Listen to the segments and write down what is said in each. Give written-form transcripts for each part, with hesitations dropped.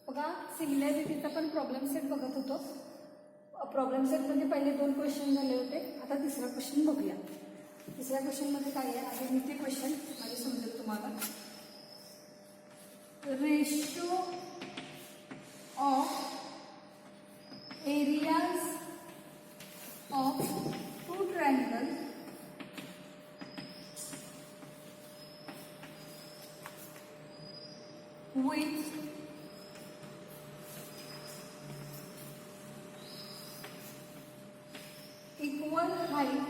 बघा सिंग्युलॅरिटीचा पण problem set बघत होतो. प्रॉब्लेम सेटमध्ये पहिले 2 क्वेश्चन झाले होते. आता तिसरा क्वेश्चन बघूया. तिसऱ्या क्वेश्चनमध्ये काय आहे, आधी मी ते क्वेश्चन म्हणजे समजेल तुम्हाला. Ratio of areas of 2 triangle with equal height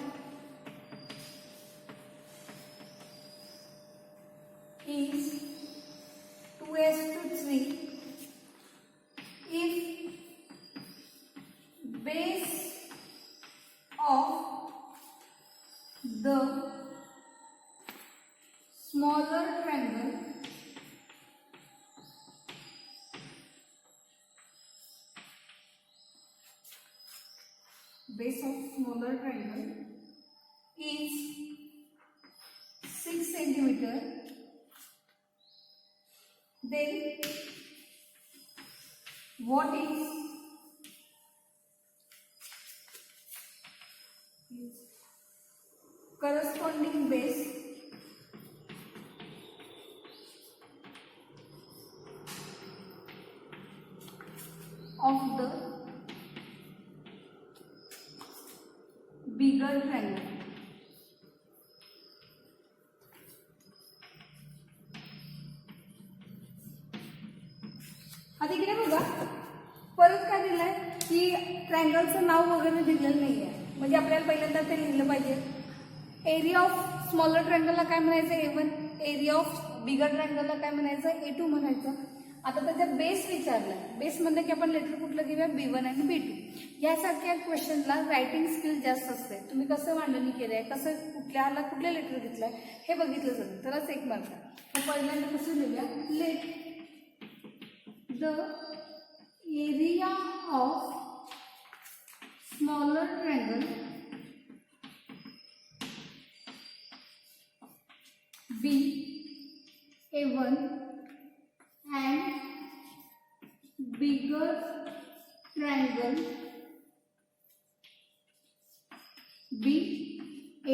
is 2:3 if base of the smaller triangle is 6 centimeter, then what is corresponding base of the bigger triangle. आता इकडे बघा परत काय दिलंय की ट्रायंगलचं नाव वगैरे दिलेलं नाहीये, म्हणजे आपल्याला पहिल्यांदा ते लिहिलं पाहिजे. एरिया ऑफ स्मॉलर ट्रायंगलला काय म्हणायचं A1, एरिया ऑफ बिगर ट्रायंगलला काय म्हणायचं A2 म्हणायचं. आता त्याच्यात बेस विचारलाय. बेस म्हणलं की आपण लेटर कुठलं घेऊया B1 आणि B2. यासारख्या क्वेश्चनला रायटिंग स्किल जास्त असते. तुम्ही कसं मांडणी केलंय, कसं कुठल्याला कुठले लेटर घेतलंय हे बघितलं जातं, तरच 1 मार्क. पहिल्यांदा कसं लिहूया, let the area of smaller triangle be A1 and bigger triangle B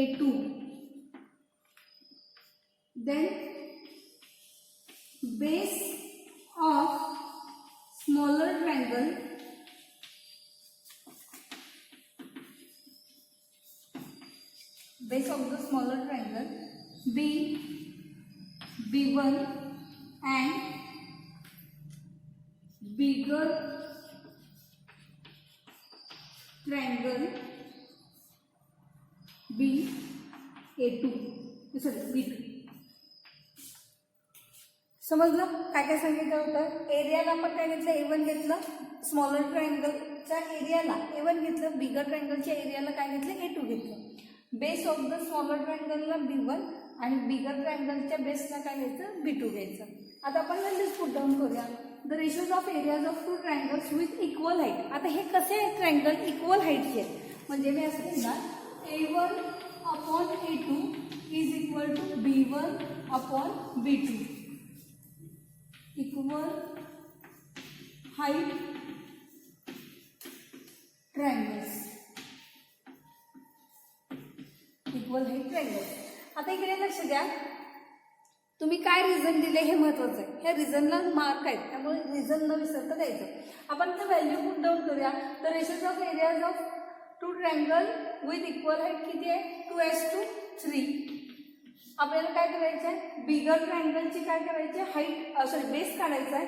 A2. Then base of smaller triangle B B1 and bigger triangle B A2 sorry B2. समजलं काय काय सांगितलं होतं. एरियाला आपण काय घेतलं A1 घेतलं, स्मॉलर ट्रायंगलच्या एरियाला A1 घेतलं, बिगर ट्रायंगलच्या एरियाला काय घेतलं A2 घेतलं. बेस ऑफ द स्मॉलर ट्रायंगलला B1 आणि बिगर ट्रायंगलच्या बेसला काय घ्यायचं B2 घ्यायचं. आता आपण लिस्ट पुट डाऊन करूया. The ratios of areas of 2 triangles with equal height. आता हे कसे आहेत ट्रायंगल इक्वल हाईटचे, म्हणजे मी असं लिहिणार A1 upon A2 is equal to B1 upon B2. Equal height triangles, equal height triangles. आता इकडे लक्ष द्या, तुम्ही काय रिझन दिले हे महत्वाचं आहे. ह्या रिझनला मार्क आहेत, त्यामुळे रिझन न विसरता द्यायचं. आपण तर व्हॅल्यू पुट डाऊन करूया. तर ratios of areas of 2 triangle with equal height किती आहे, 2:3. आपल्याला काय करायचं आहे, बिगर ट्रायंगलची काय करायची हाईट सॉरी बेस काढायचा आहे.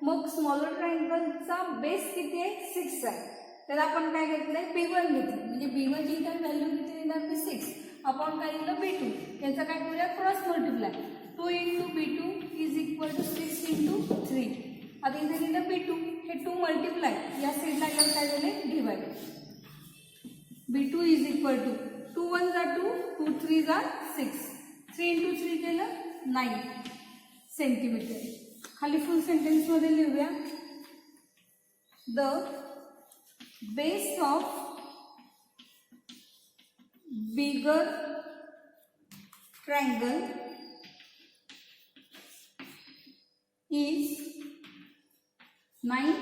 मग स्मॉलर ट्रायंगलचा बेस किती आहे 6 आहे. तर आपण काय घेतलंय B1 घेतलं, म्हणजे B1 ची काय व्हॅल्यू किती येणार मी 6 आपण काय लिहिलं B2. याचा काय करूया cross multiply. 2 × B2 is equal to 6 × 3. आता इथे लिहिलं B2, हे 2 मल्टिप्लाय या साईडला गेलं काय झाले divide. B2 is equal to 2 1 जा 2, 2 3 जा 6, 3 × 3 केलं 9 सेंटीमीटर. खाली फुल सेंटेन्स मध्ये लिहूया. The base of bigger triangle is 9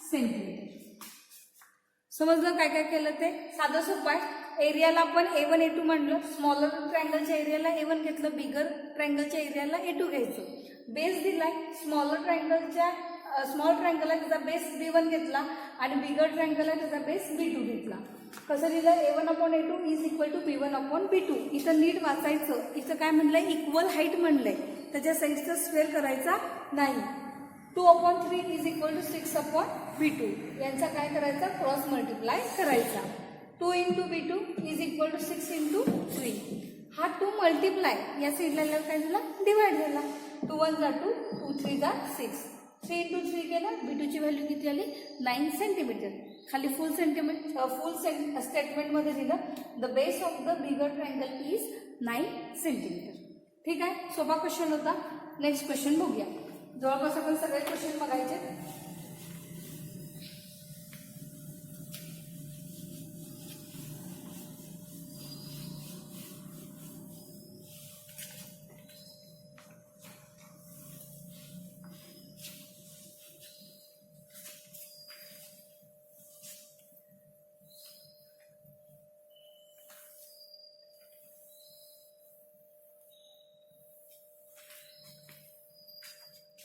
centimetre. समजलं काय काय केलं ते? साधं सोपं आहे. एरियाला आपण A1 A2 म्हणलं, स्मॉलर ट्रायंगलच्या एरियाला A1 घेतलं, बिगर ट्रायंगलच्या एरियाला A2 घ्यायचं. बेस दिलाय, स्मॉल ट्रायंगलला त्याचा बेस B1 घेतला आणि बिगर ट्रायंगलला त्याचा बेस B2 घेतला. कसं लिहिलं? A1/A2 is equal to B1/B2. इथं नीट वाचायचं. इथं काय म्हणलंय? इक्वल हाईट म्हणलंय, त्याच्या साईडचा स्क्वेअर करायचा नाही. 2/3 इज इक्वल टू 6/B2. यांचा काय करायचा? क्रॉस मल्टिप्लाय करायचा. 2 into B2 is equal to 6 into 3. हा 2 मल्टिप्लाय या साईडला काय झाला? डिवाइड झाला. 2 1 जा 2, 2 3 जा 6. 3 इंटू 3 केलं. B2ची व्हॅल्यू किती आली? 9 सेंटीमीटर. खाली फुल स्टेटमेंटमध्ये दिलं the base of the bigger triangle is 9 centimetre. ठीक आहे, सोपा क्वेश्चन होता. नेक्स्ट क्वेश्चन बघूया. जवळपास आपण सगळे क्वेश्चन बघायचे.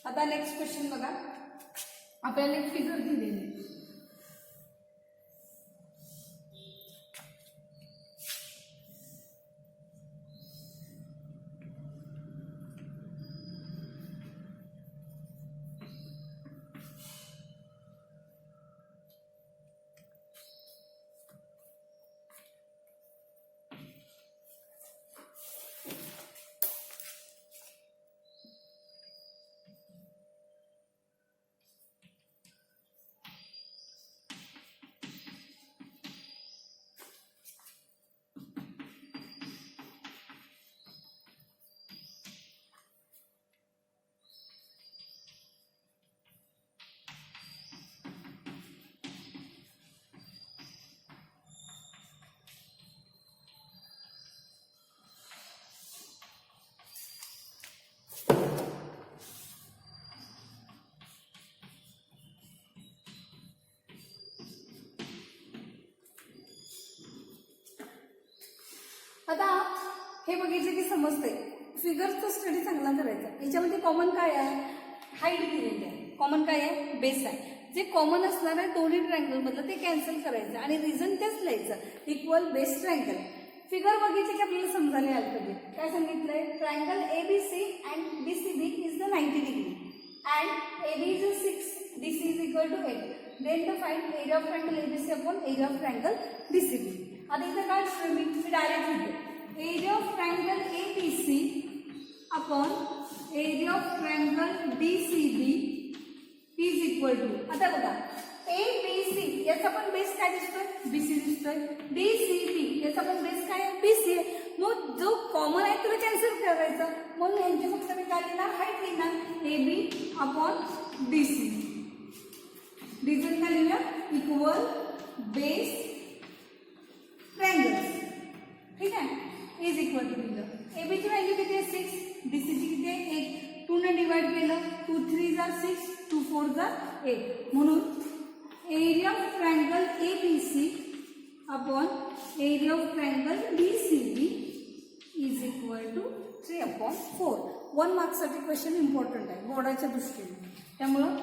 आता नेक्स्ट क्वेश्चन बघा. आपल्याला एक फिगर दिलेली आहे. आता हे बघितलं की समजतंय फिगरचा स्टडी चांगला करायचा. याच्यामध्ये कॉमन काय आहे? हाईट दिलेली आहे. कॉमन काय आहे? बेस आहे. जे कॉमन असणार आहे दोन्ही ट्रायंगल मधलं ते कॅन्सल करायचं आणि रिझन तेच लिहायचं, इक्वल बेस ट्रायंगल. फिगर बघितली की आपल्याला समजायला आलं पाहिजे. काय सांगितलंय? Triangle ABC and BCD is the 90 degree and AB is 6, DC is equal to 8. Then the find area of triangle ABC upon area of triangle BCD. आता इथं काय मी डायरेक्ट लिहितो area of triangle ABC upon area of triangle BCD is equal to. आता बघा ABC याचा पण base काय दिसतोय? BC दिसतोय. DCB याचा पण बेस काय आहे? BC आहे. मग जो कॉमन आहे त्याला कॅन्सल करायचा. म्हणून यांचे फक्त मी काय लिहिणार? हाईट लिहिणार AB अपॉन BC. रिझन काय लिहिलं? Equal base triangles. ठीक आहे, इज इक्वल टू लिहिलं. AB ची व्हॅल्यू किती आहे? 6. BC ची किती आहे? 8. 2 ने डिवाइड केलं. 2 3 जा 6, 2 4 जा 8. म्हणून area of triangle ABC upon area of triangle BCD is equal to 3/4. 1 मार्क्ससाठी क्वेश्चन इम्पॉर्टंट आहे बोर्डाच्या दृष्टीने. त्यामुळं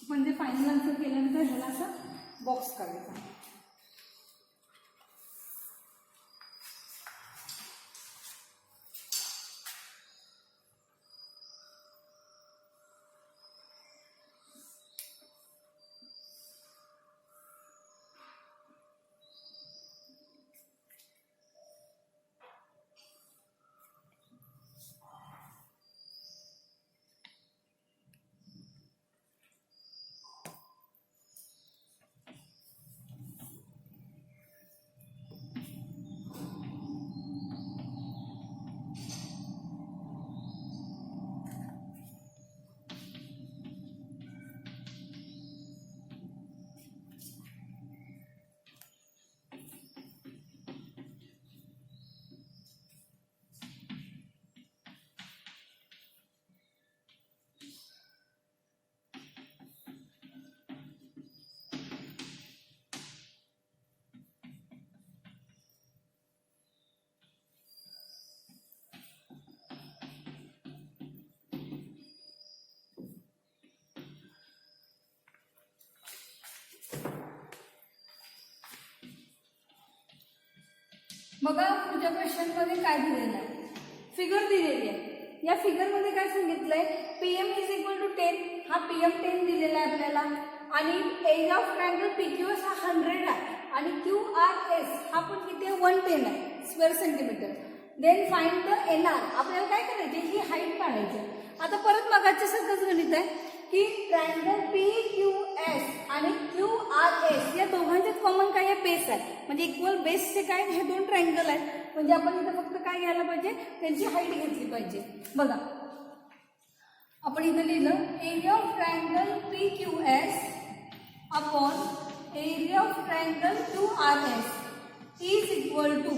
म्हणजे फायनल आन्सर केल्यानंतर ह्याला असा बॉक्स काढायचा. बघा पुढच्या क्वेश्चन मध्ये काय दिलेलं आहे, फिगर दिलेली आहे. या फिगर मध्ये काय सांगितलंय, PM इज इक्वल टू 10, हा PM 10 दिलेला आहे आपल्याला आणि एरिया ऑफ ट्रायंगल PQS हा 100 आहे आणि QRS हा पण किती आहे 110 आहे square centimetre. Then find the NR, आपल्याला काय करायचे ही हाईट काढायची. आता परत मगाच्या सारखंच गणित आहे की ट्रायंगल PQS आणि QRS या दोघांच्यात कॉमन काय आहे, बेस आहे. म्हणजे इक्वल बेसचे काय हे दोन ट्रायंगल आहेत. म्हणजे आपण इथं फक्त काय घ्यायला पाहिजे, त्यांची हाईट घेतली पाहिजे. बघा आपण इथं लिहिलं area of triangle PQS upon area of triangle QRS is equal to,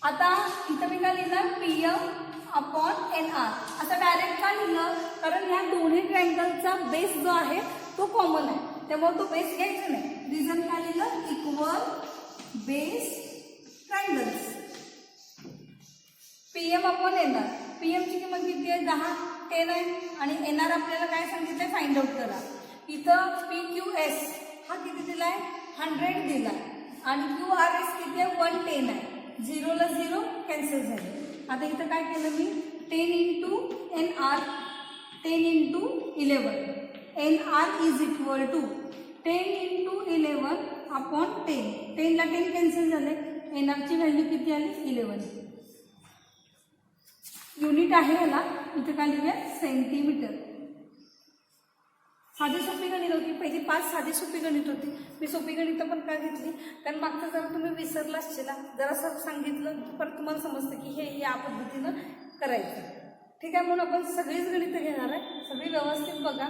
आता इथं मी काय लिहिलं PM अपॉन NR. असं डायरेक्ट का लिहिलं, कारण ह्या दोन्ही ट्रायंगलचा बेस जो आहे तो कॉमन आहे, त्यामुळे तो बेस घ्यायचा नाही. रिझन काय लिहिलं, equal base triangles. PM upon NR, PM ची किंमत किती आहे 10, 10 आहे आणि NR आपल्याला काय सांगितलंय फाइंड आउट करा. इथं PQS हा किती दिलाय 100 दिलाय आणि QRS किती आहे 110 आहे. 0 ला 0 कॅन्सल झाले. आता इथं काय केलं मी 10 into NR, 10 into 11, NR is equal to 10 into 11 upon 10, 10 ला 10 कॅन्सल झाले. NR ची व्हॅल्यू किती आली 11. युनिट आहे याला, इथं काय लिहूया सेंटीमीटर. साधी सोपी गणित होती, पहिली 5 साधी सोपी गणित होती. मी सोपी गणित पण का घेतली, कारण मागचं जरा तुम्ही विसरला असशीला, जरासं सांगितलं की परत तुम्हाला समजतं की हे या पद्धतीनं करायचं. ठीक आहे, म्हणून आपण सगळीच गणितं घेणार आहे, सगळी व्यवस्थित बघा.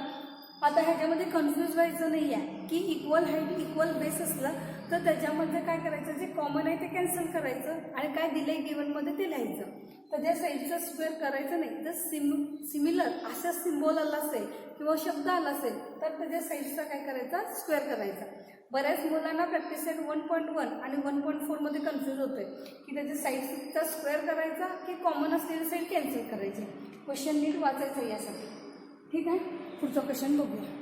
आता ह्याच्यामध्ये कन्फ्यूज व्हायचं नाही आहे की इक्वल हाईट इक्वल बेस असलं तर त्याच्यामध्ये काय करायचं, जे कॉमन आहे ते कॅन्सल करायचं आणि काय दिलंय गिवनमध्ये ते लिहायचं. त्याच्या साईडचं स्क्वेअर करायचं नाही. जर सिमिलर असा सिम्बॉल आला असेल किंवा शब्द आला असेल तर त्याच्या साईडचा काय करायचा, स्क्वेअर करायचा. बऱ्याच मुलांना प्रॅक्टिस सेट 1.1 आणि 1.4 मध्ये कन्फ्यूज होतोय की त्याच्या साईडचा स्क्वेअर करायचा की कॉमन असलेली साईड कॅन्सल करायची. क्वेश्चन नीट वाचायचं यासाठी. ठीक आहे, पुढचा क्वेश्चन बघूया.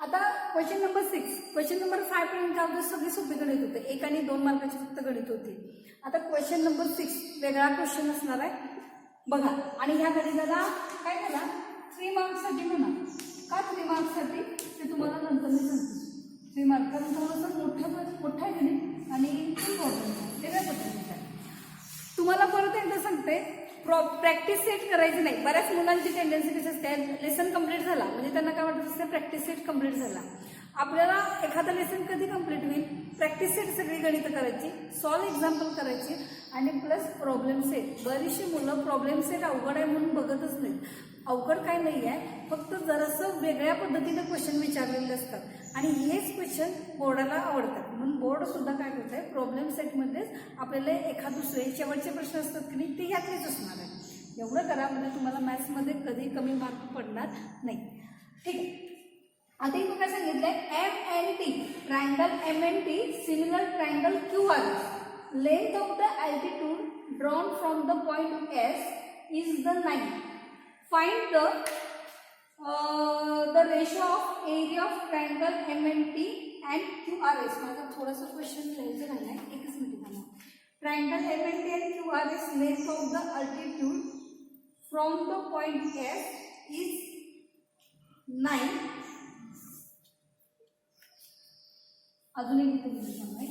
आता क्वेश्चन नंबर 6, क्वेश्चन नंबर 5 पर्यंत आपलं सगळी सोपी गणित होते, 1 आणि 2 मार्काची फक्त गणित होती. आता क्वेश्चन नंबर 6 वेगळा क्वेश्चन असणार आहे बघा. आणि ह्या गणिताला काय करा 3 मार्क्ससाठी म्हणा. का 3 मार्क्ससाठी ते तुम्हाला नंतर मी सांगते. 3 मार्क कारण थोडंसं मोठं आहे गणित आणि इम्पॉर्टंट आहे, वेगळ्या पद्धतीचं आहे. तुम्हाला परत एकदा सांगते, प्रॅक्टिस सेट करायची नाही. बऱ्याच मुलांची टेंडन्सी कशी असते, लेसन कंप्लीट झाला म्हणजे त्यांना काय वाटत असते प्रॅक्टिस सेट कंप्लीट झाला. आपल्याला एखादा लेसन कधी कंप्लीट होईल, प्रॅक्टिस सेट सगळी गणितं करायची, सॉल्व एक्झाम्पल करायची आणि प्लस प्रॉब्लेम सेट. बरीचशी मुलं प्रॉब्लेम सेट अवघड आहे म्हणून बघतच नाहीत. अवघड काय नाही आहे, फक्त जरासं वेगळ्या पद्धतीने क्वेश्चन विचारलेले असतात आणि हेच क्वेश्चन बोर्डाला आवडतात. म्हणून बोर्ड सुद्धा काय करत आहे, प्रॉब्लेम सेटमध्येच आपल्याला एखाद दुसरे शेवटचे प्रश्न असतात की नाही ते यातलेच असणार आहे. एवढं करा म्हणजे तुम्हाला मॅथ्समध्ये कधी कमी मार्क पडणार नाही. ठीक आहे, आता इथं काय सांगितलंय, MNT triangle MNT similar triangle QRS. Length of the altitude drawn from the point S is the 9. Find the ratio of area of triangle MNT and QRS. माझा थोडासा क्वेश्चन लिहायचं राहिलाय, एकच मिनिट थांबा. Triangle MNT and QRS length of the altitude from the point S is 9. अजून एक इथे सांगाय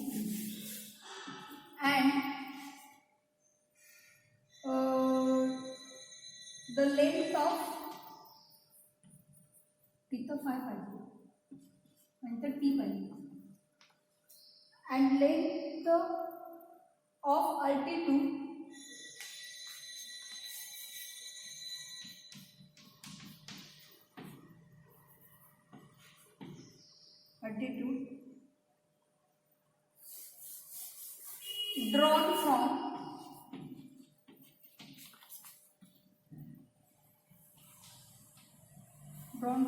अँड the length of तिथं 5 पाहिजे नंतर T पाहिजे and length of altitude drawn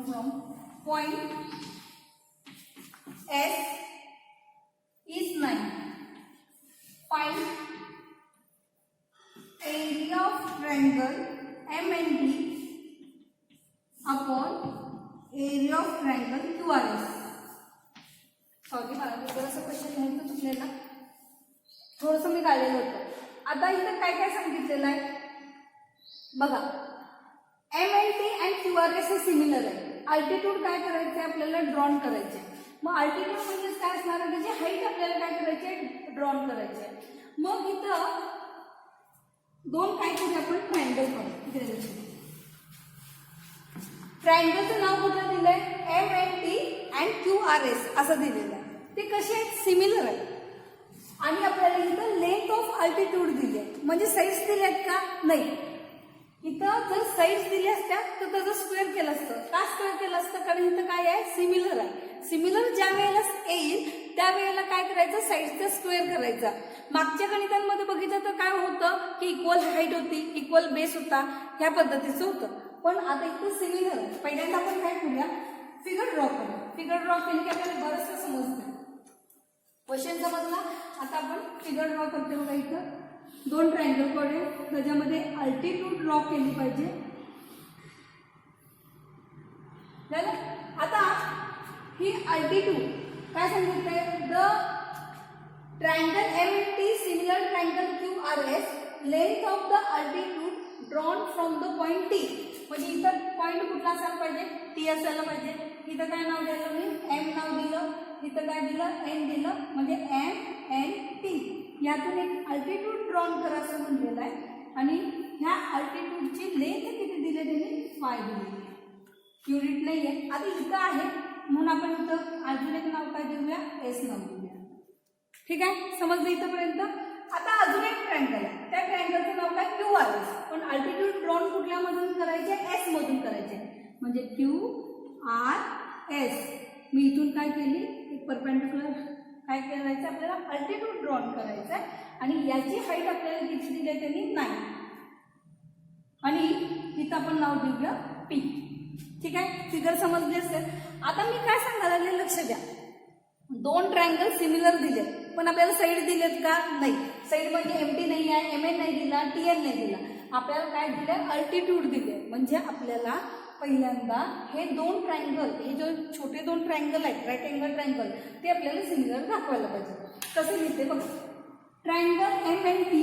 from point S is 9. Find area of triangle MNT upon area of triangle QRS. Sorry मला थोडंसं क्वेश्चन लिहायचं चुकलेलं, थोडंसं मी काढलेलं होतं. आता इथं काय काय सांगितलेलं आहे बघा. MLT अँड QRS हे सिमिलर आहे. अल्टिट्यूड काय करायचं आहे आपल्याला ड्रॉन करायचे. मग अल्टिट्यूड म्हणजे काय असणार आहे, त्याची हाईट आपल्याला काय करायची आहे, ड्रॉन करायची आहे. मग इथं दोन काय करूया आपण, ट्रायंगल करू. ट्रायंगलचं नाव कुठलं दिलंय, MLT अँड QRS असं दिलेलं आहे. ते कसे आहेत, सिमिलर आहे. आणि आपल्याला इथं लेंथ ऑफ अल्टिट्यूड दिली आहे, म्हणजे साईज दिले आहेत का, नाही. इथं जर साईज दिली असत्या तर त्याचं स्क्वेअर केलं असतं. का स्क्वेअर केलं असतं, कारण इथं काय आहे, सिमिलर आहे. सिमिलर ज्या वेळेला येईल त्यावेळेला काय करायचं, साईडचा स्क्वेअर करायचा. मागच्या गणितांमध्ये बघितलं तर काय होतं की इक्वल हाईट होती, इक्वल बेस होता, ह्या पद्धतीचं होतं. पण आता इथं सिमिलर आहे. पहिल्यांदा आपण काय करूया, फिगर ड्रॉ करूया. फिगर ड्रॉ केली की आपल्याला बरंचसं समजतं. क्वेश्चन समजला. आता आपण फिगर ड्रॉ करतो बघा. इथं दोन ट्रायंगल काढूया, त्याच्यामध्ये अल्टिट्यूड ड्रॉ केली पाहिजे. आता ही अल्टिट्यूड काय सांगितलंय, the triangle MLT similar triangle QRS, length of the altitude drawn from the point T. म्हणजे इथं पॉइंट कुठला असायला पाहिजे, T असायला पाहिजे. इथं काय नाव द्यायचं, मी M नाव दिलं, इथं काय दिलं, N दिलं, म्हणजे MNT. यातून एक अल्टिट्यूड ड्रॉन करा असं म्हणलेलं आहे. आणि ह्या अल्टिट्यूडची लेंथ किती दिली, त्यांनी 5 दिली. युनिट नाही आहे. आता इथं आहे म्हणून आपण इथं अजून एक नाव काय देऊया, S नाव देऊया. ठीक आहे, समजलं इथंपर्यंत. आता अजून एक ट्रायंगल आहे, त्या ट्रायंगलचं नाव काय, QRS. पण अल्टिट्यूड ड्रॉन कुठल्यामधून करायचे, S मधून करायचे. म्हणजे QRS. मी इथून काय केली, एक परपेंडिक्युलर काय करायचं, आपल्याला अल्टिट्यूड ड्रॉन करायचं आहे. आणि याची हाईट आपल्याला किती दिली आहे त्यांनी, 9. आणि इथं आपण नाव देऊया P. ठीक आहे, फिगर समजली असेल. आता मी काय सांगायला लागले, लक्ष द्या. दोन ट्रायंगल सिमिलर दिले, पण आपल्याला साईड दिलेत का, नाही. साईड म्हणजे MT नाही आहे, MN नाही दिला, TN नाही दिला. आपल्याला काय दिले, अल्टिट्यूड दिले. म्हणजे आपल्याला पहिल्यांदा हे दोन ट्रायंगल, हे जो छोटे दोन ट्रायंगल आहेत, राईट अँगल ट्रायंगल, ते आपल्याला सिमिलर दाखवायला पाहिजे. कसं लिहिते बघा, triangle MLT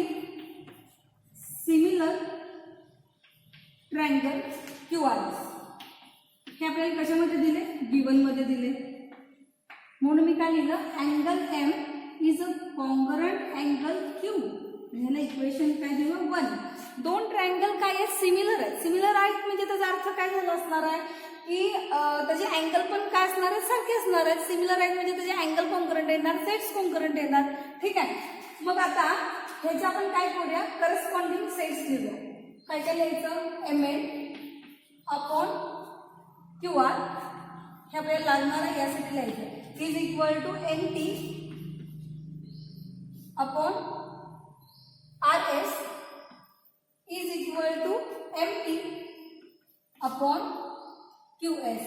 similar triangle QRS. हे आपल्याला कशामध्ये दिले, गिवन मध्ये दिले. म्हणून मी काय लिहिलं, angle M is a congruent angle Q. ह्याला इक्वेशन काय दिलं, 1. दोन ट्रायंगल काय आहेत, सिमिलर आहेत. सिमिलर आहेत म्हणजे त्याचा अर्थ काय झाला असणार आहे की त्याचे अँगल पण काय असणार आहेत, सारखे असणार आहेत. सिमिलर आहेत म्हणजे त्याचे अँगल कॉन्ग्रुएंट येणार, साइड्स कॉन्ग्रुएंट येणार. ठीक आहे, मग आता ह्याचं आपण काय करूया, करस्पॉन्डिंग साइड्स लिहूया. काय काय लिहायचं, MN अपॉन QR. हे आपल्याला लागणार आहे, यासाठी लिहायचं is equal to NT upon RS is equal to MT upon QS.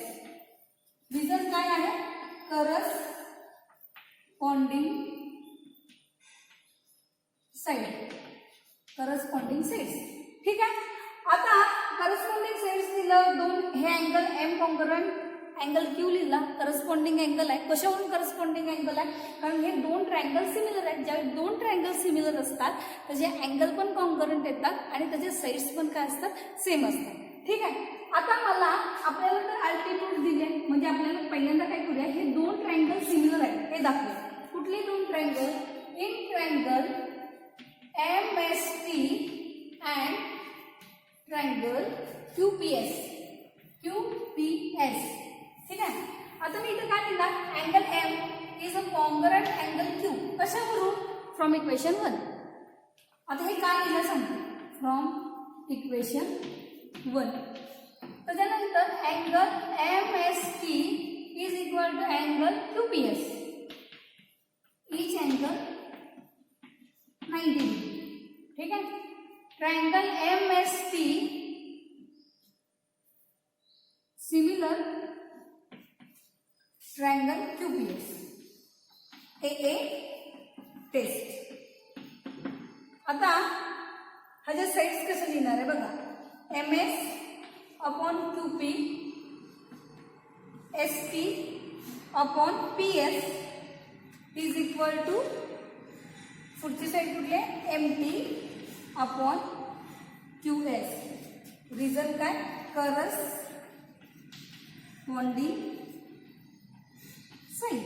Result काय आहे, करस्पॉन्डिंग साइड, करस्पॉन्डिंग साइड्स. ठीक आहे, आता करस्पॉन्डिंग साइड्स दिलं दोन. हे angle M congruent angle Q लिहिला, करस्पॉन्डिंग अँगल आहे. कशावरून करस्पॉन्डिंग अँगल आहे, कारण हे दोन ट्रायंगल सिमिलर आहेत. ज्यावेळी दोन ट्रायंगल सिमिलर असतात त्याचे अँगल पण कॉन्ग्रुएंट येतात आणि त्याचे साइड्स पण काय असतात, सेम असतात. ठीक आहे, आता मला आपल्याला तर अल्टिट्यूड दिले, म्हणजे आपल्याला पहिल्यांदा काय करूया, हे दोन ट्रायंगल सिमिलर आहेत हे दाखवूया. कुठले दोन triangle, in triangle MST and triangle QPS. ठीक आहे, आता मी इथं काय लिहिला, angle M is a congruent angle Q. कशावरून, फ्रॉम इक्वेशन 1. आता हे काय लिहिलं सांगते, फ्रॉम इक्वेशन 1. त्याच्यानंतर angle MST is equal to angle QPS. Each angle 90 degree. ठीक आहे, triangle MST similar triangle QPS. AA test. आता ह्याच्या साइड्स कसे लिहिणार आहे बघा, MS upon QP S T upon P S is equal to पुढची साईड कुठली आहे M T upon Q S. Reason काय करस्पॉन्डिंग साईड.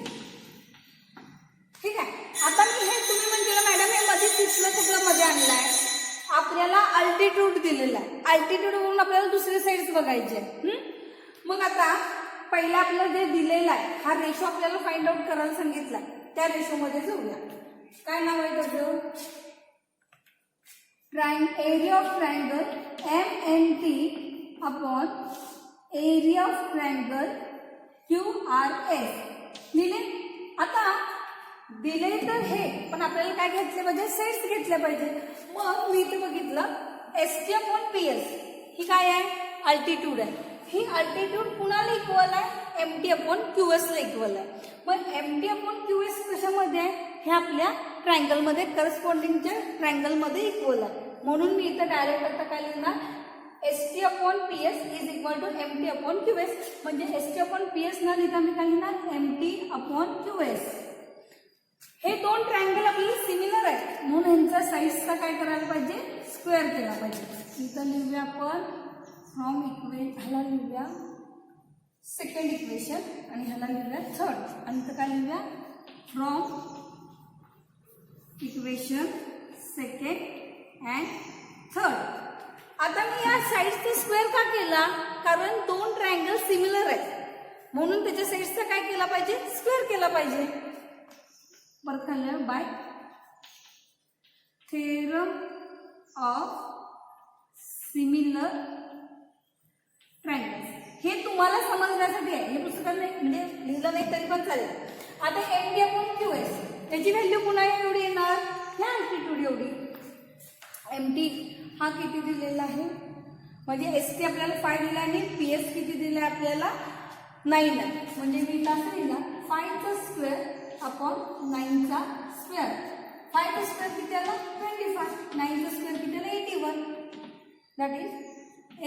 ठीक आहे. आता मी हे तुम्ही म्हणते मॅडम हे मध्ये तिथलं कुठलं मध्ये आणलंय. आपल्याला अल्टिट्यूड दिलेला आहे. अल्टिट्यूड म्हणून आपल्याला दुसरी साईड बघायची आहे. मग आता पहिला आपल्याला जे दिलेला आहे हा रेशो आपल्याला फाइंड आउट करायला सांगितलाय. त्या रेशो मध्ये जाऊया. काय नाव आहे त्याचं area of triangle MNT upon area of triangle QRS लिहिले. आता दिले तर हे पण आपल्याला काय घेतले पाहिजे सेट्स घेतले पाहिजे. मग मी इथे बघितलं ST अपॉन PS ही काय आहे अल्टिट्यूड आहे. ही अल्टिट्यूड कुणाला इक्वल आहे MT अपॉन QS ला इक्वल आहे. मग MT अपॉन QS कशामध्ये आहे हे आपल्या ट्रायंगलमध्ये करस्पॉन्डिंगच्या ट्रायंगलमध्ये इक्वल आहे. म्हणून मी इथं डायरेक्ट आता काय लिहिणार ST upon PS is equal to MT upon QS. म्हणजे ST अपॉन PS न लिहिता मी काय लिहिणार MT अपॉन QS. हे दोन ट्रायंगल आपल्याला सिमिलर आहेत म्हणून यांचा साईडचा काय करायला पाहिजे स्क्वेअर केला पाहिजे. इथं लिहूया आपण फ्रॉम ह्याला लिहूया सेकंड इक्वेशन आणि ह्याला लिहूया थर्ड आणि इथं काय लिहूया from equation second and third. आता मी या साईडचा स्क्वेअर का केला कारण दोन ट्रायंगल सिमिलर आहेत म्हणून त्याच्या साईडचा काय केला पाहिजे स्क्वेअर केला पाहिजे. परत खाल्लं by theorem of similar triangles. हे तुम्हाला समजण्यासाठी आहे. हे पुस्तकात नाही म्हणजे लिहिलं नाही तरी पण चालेल. आता MT अपॉन QS याची व्हॅल्यू पुन्हा एवढी येणार ह्या अल्टिट्यूड एवढी. MT हा किती दिलेला आहे म्हणजे ST आपल्याला 5 दिला आणि PS किती दिला आपल्याला 9 आहे. म्हणजे मी असं लिहिला 5 चा स्क्वेअर अपॉन 9 चा स्क्वेअर. 5 चा स्क्वेअर किती आला 25. 9 चा स्क्वेअर किती आला 81. That is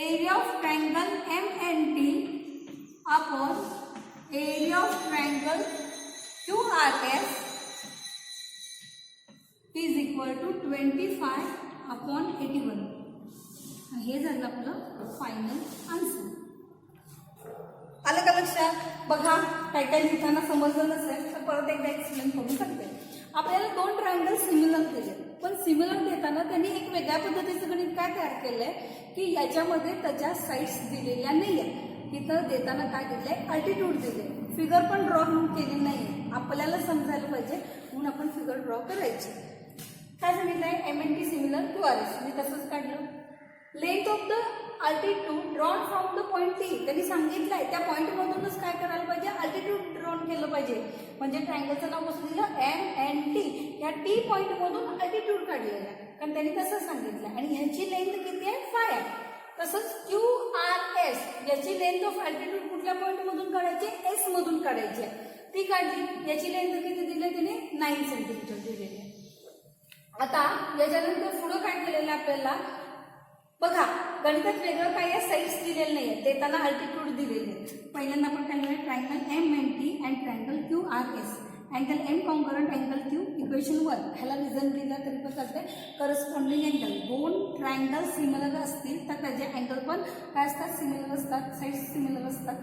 area of triangle MNT upon area of triangle QRS is equal to 25 upon 81. हे झालं आपलं फायनल आन्सर. आलं का लक्षात. बघा काय काय लिहिताना समजलं नसेल तर परत एकदा एक्सप्लेन करू शकते. आपल्याला दोन ट्रायंगल सिमिलर दिले पण सिमिलर देताना त्यांनी एक वेगळ्या पद्धतीचं गणित काय तयार केलंय की याच्यामध्ये त्याच्या साईड्स दिलेल्या नाही आहे. इथं देताना काय दिलंय अल्टिट्यूड दिले. फिगर पण ड्रॉ केली नाही आपल्याला समजायला पाहिजे म्हणून आपण फिगर ड्रॉ करायची. काय सांगितलंय MNT सिमिलर QRS मी तसंच काढलं. Length of the altitude drawn from the point T त्यांनी सांगितलंय त्या पॉईंटमधूनच काय करायला पाहिजे अल्टिट्यूड ड्रॉन केलं पाहिजे. म्हणजे ट्रायंगलचं नाव कसं दिलं MNT. या T पॉईंटमधून अल्टिट्यूड काढलेलं आहे कारण त्यांनी तसं सांगितलं आणि ह्याची लेंथ किती आहे 5 आहे. तसंच QRS याची लेंथ ऑफ अल्टिट्यूड कुठल्या पॉईंटमधून काढायची S मधून काढायची आहे. ती काढली. याची लेंथ किती दिली त्याने 9 सेंटीमीटर दिलेली आहे. आता याच्यानंतर पुढं काय केलेलं आपल्याला बघा गणितात वेगळं काय आहे साईड्स दिलेलं नाही आहे देताना अल्टिट्यूड दिलेले आहे. पहिल्यांदा आपण काय लिहिलं triangle MNT and triangle QRS. Angle M concurrent angle Q equation 1 ह्याला रिझन दिला तरी पण चालते. करस्पॉन्डिंग अँगल दोन ट्रायंगल सिमिलर असतील तर त्याचे अँगल पण काय असतात सिमिलर असतात साईड्स सिमिलर असतात.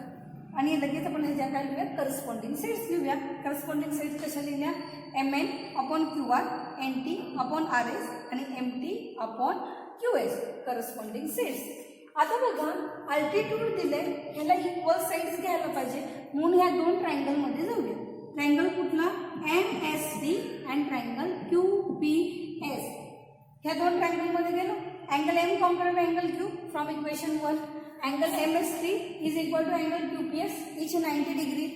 आणि लगेच आपण ह्याच्या काय लिहूया करस्पॉन्डिंग साईड्स लिहूया. करस्पॉन्डिंग साईड्स कशा लिहिल्या MN upon QR NT upon RS आणि MT upon QS corresponding sides. आता बघा अल्टिट्यूड दिले ह्याला इक्वल साईड्स घ्यायला पाहिजे म्हणून ह्या दोन ट्रायंगलमध्ये जाऊया. ट्रायंगल कुठला MSD अँड ट्रायंगल QPS. ह्या दोन ट्रायंगलमध्ये गेलो. Angle M concurrent angle Q from equation 1. Angle MSD is equal to angle QPS each 90 degree.